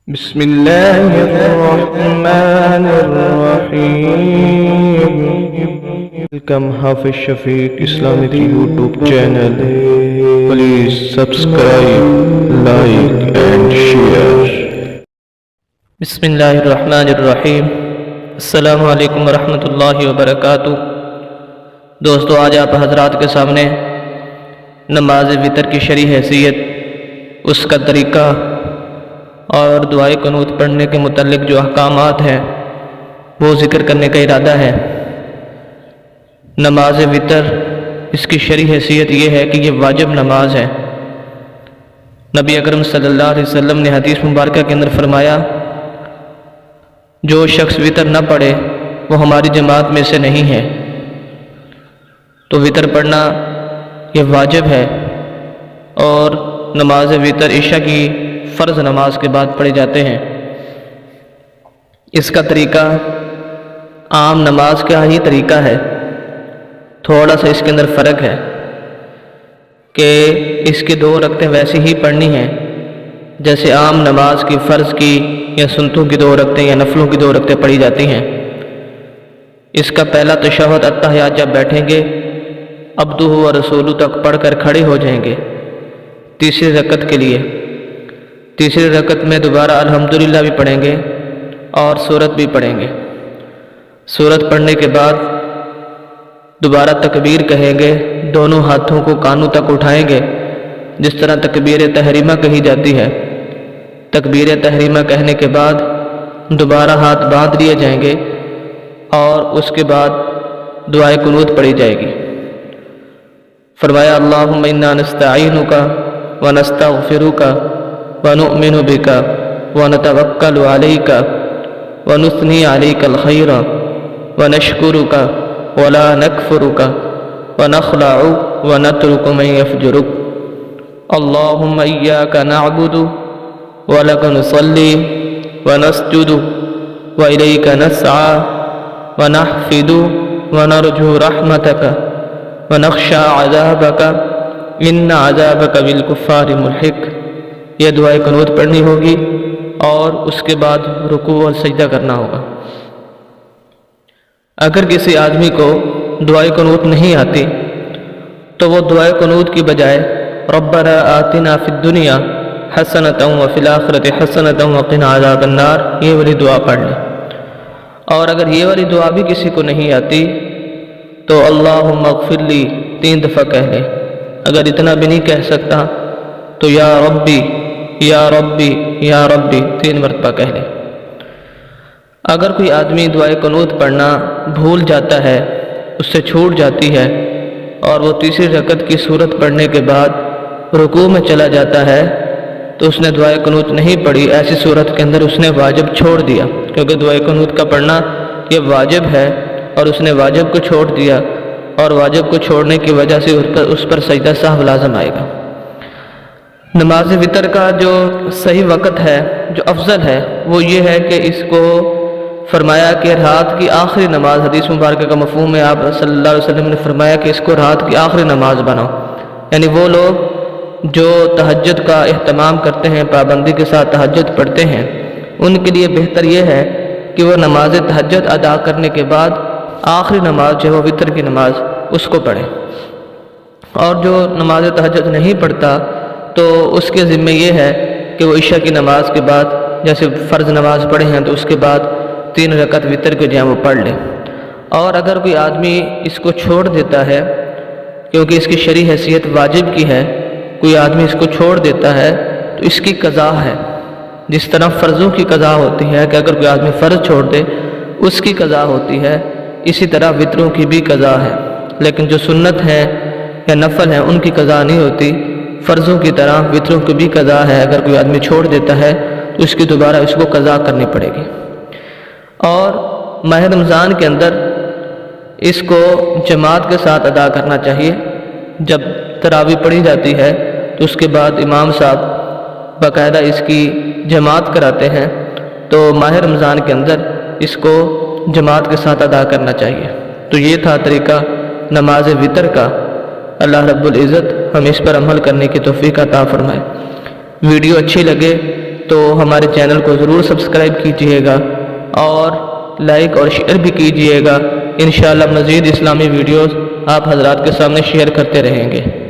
بسم اللہ الرحمن الرحیم۔ Welcome Hafiz Shafiq Islamic YouTube channel. Please subscribe, like and share. بسم اللہ الرحمن الرحیم۔ السلام علیکم ورحمۃ اللہ وبرکاتہ۔ دوستو، آج آپ حضرات کے سامنے نماز وتر کی شرعی حیثیت، اس کا طریقہ اور دعائے قنوت پڑھنے کے متعلق جو احکامات ہیں وہ ذکر کرنے کا ارادہ ہے۔ نماز وتر، اس کی شرعی حیثیت یہ ہے کہ یہ واجب نماز ہے۔ نبی اکرم صلی اللہ علیہ وسلم نے حدیث مبارکہ کے اندر فرمایا، جو شخص وتر نہ پڑھے وہ ہماری جماعت میں سے نہیں ہے۔ تو وتر پڑھنا یہ واجب ہے، اور نماز وتر عشاء کی فرض نماز کے بعد پڑھے جاتے ہیں۔ اس کا طریقہ عام نماز کا ہی طریقہ ہے، تھوڑا سا اس کے اندر فرق ہے کہ اس کی 2 رکعتیں ویسی ہی پڑھنی ہیں جیسے عام نماز کی فرض کی یا سنتوں کی 2 رکعتیں یا نفلوں کی 2 رکعتیں پڑھی جاتی ہیں۔ اس کا پہلا تشہد التحیات جب بیٹھیں گے، عبدہ و رسولہ تک پڑھ کر کھڑے ہو جائیں گے تیسری رکعت کے لیے۔ تیسری رکعت میں دوبارہ الحمدللہ بھی پڑھیں گے اور سورت بھی پڑھیں گے۔ سورت پڑھنے کے بعد دوبارہ تکبیر کہیں گے، دونوں ہاتھوں کو کانوں تک اٹھائیں گے جس طرح تکبیر تحریمہ کہی جاتی ہے۔ تکبیر تحریمہ کہنے کے بعد دوبارہ ہاتھ باندھ لیے جائیں گے اور اس کے بعد دعائے قنوت پڑھی جائے گی۔ فرمایا، اللہم انا نستعینک ونستغفرک ونؤمن بک ونتوکل علیک ونثنی علیک الخیر ونشکرک ولا نکفرک ونخلع ونترک من یفجرک۔ اللہم ایاک نعبد ولک نصلی ونسجد والیک نسعی ونحفد ونرجو رحمتک ونخشى عذابک ان عذابک بالکفار ملحق۔ یہ دعائے قنوت پڑھنی ہوگی اور اس کے بعد رکوع اور سجدہ کرنا ہوگا۔ اگر کسی آدمی کو دعائے قنوت نہیں آتی تو وہ دعائے قنوت کی بجائے ربنا آتنا فی الدنیا حسنۃ وفی الآخرۃ حسنۃ وقنا عذاب النار، یہ والی دعا پڑھ لیں۔ اور اگر یہ والی دعا بھی کسی کو نہیں آتی تو اللہم اغفر لی 3 دفعہ کہہ لیں۔ اگر اتنا بھی نہیں کہہ سکتا تو یا ربی یا ربی یا ربی 3 مرتبہ کہہ لیں۔ اگر کوئی آدمی دعائے قنوت پڑھنا بھول جاتا ہے، اس سے چھوٹ جاتی ہے، اور وہ تیسری رکعت کی سورت پڑھنے کے بعد رکوع میں چلا جاتا ہے تو اس نے دعائے قنوت نہیں پڑھی، ایسی صورت کے اندر اس نے واجب چھوڑ دیا، کیونکہ دعائے قنوت کا پڑھنا یہ واجب ہے اور اس نے واجب کو چھوڑ دیا، اور واجب کو چھوڑنے کی وجہ سے اس پر سجدہ سہو لازم آئے گا۔ نماز وتر کا جو صحیح وقت ہے، جو افضل ہے، وہ یہ ہے کہ اس کو فرمایا کہ رات کی آخری نماز، حدیث مبارکہ کا مفہوم ہے، آپ صلی اللہ علیہ وسلم نے فرمایا کہ اس کو رات کی آخری نماز بناؤ۔ یعنی وہ لوگ جو تہجد کا اہتمام کرتے ہیں، پابندی کے ساتھ تہجد پڑھتے ہیں، ان کے لیے بہتر یہ ہے کہ وہ نماز تہجد ادا کرنے کے بعد آخری نماز جو ہے وہ وتر کی نماز اس کو پڑھیں۔ اور جو نماز تہجد نہیں پڑھتا تو اس کے ذمہ یہ ہے کہ وہ عشاء کی نماز کے بعد جیسے فرض نماز پڑھے ہیں تو اس کے بعد 3 رکعت وتر کے جو ہے وہ پڑھ لے۔ اور اگر کوئی آدمی اس کو چھوڑ دیتا ہے، کیونکہ اس کی شرعی حیثیت واجب کی ہے، کوئی آدمی اس کو چھوڑ دیتا ہے تو اس کی قضا ہے۔ جس طرح فرضوں کی قضا ہوتی ہے کہ اگر کوئی آدمی فرض چھوڑ دے اس کی قضا ہوتی ہے، اسی طرح وتروں کی بھی قضا ہے۔ لیکن جو سنت ہیں یا نفل ہیں ان کی قضا نہیں ہوتی، فرضوں کی طرح وتروں کی بھی قضا ہے۔ اگر کوئی آدمی چھوڑ دیتا ہے تو اس کی دوبارہ اس کو قضا کرنی پڑے گی۔ اور ماہ رمضان کے اندر اس کو جماعت کے ساتھ ادا کرنا چاہیے۔ جب تراویح پڑھی جاتی ہے تو اس کے بعد امام صاحب باقاعدہ اس کی جماعت کراتے ہیں، تو ماہ رمضان کے اندر اس کو جماعت کے ساتھ ادا کرنا چاہیے۔ تو یہ تھا طریقہ نماز وتر کا۔ اللہ رب العزت ہم اس پر عمل کرنے کی توفیق عطا فرمائے۔ ویڈیو اچھی لگے تو ہمارے چینل کو ضرور سبسکرائب کیجیے گا اور لائک اور شیئر بھی کیجیے گا۔ انشاءاللہ مزید اسلامی ویڈیوز آپ حضرات کے سامنے شیئر کرتے رہیں گے۔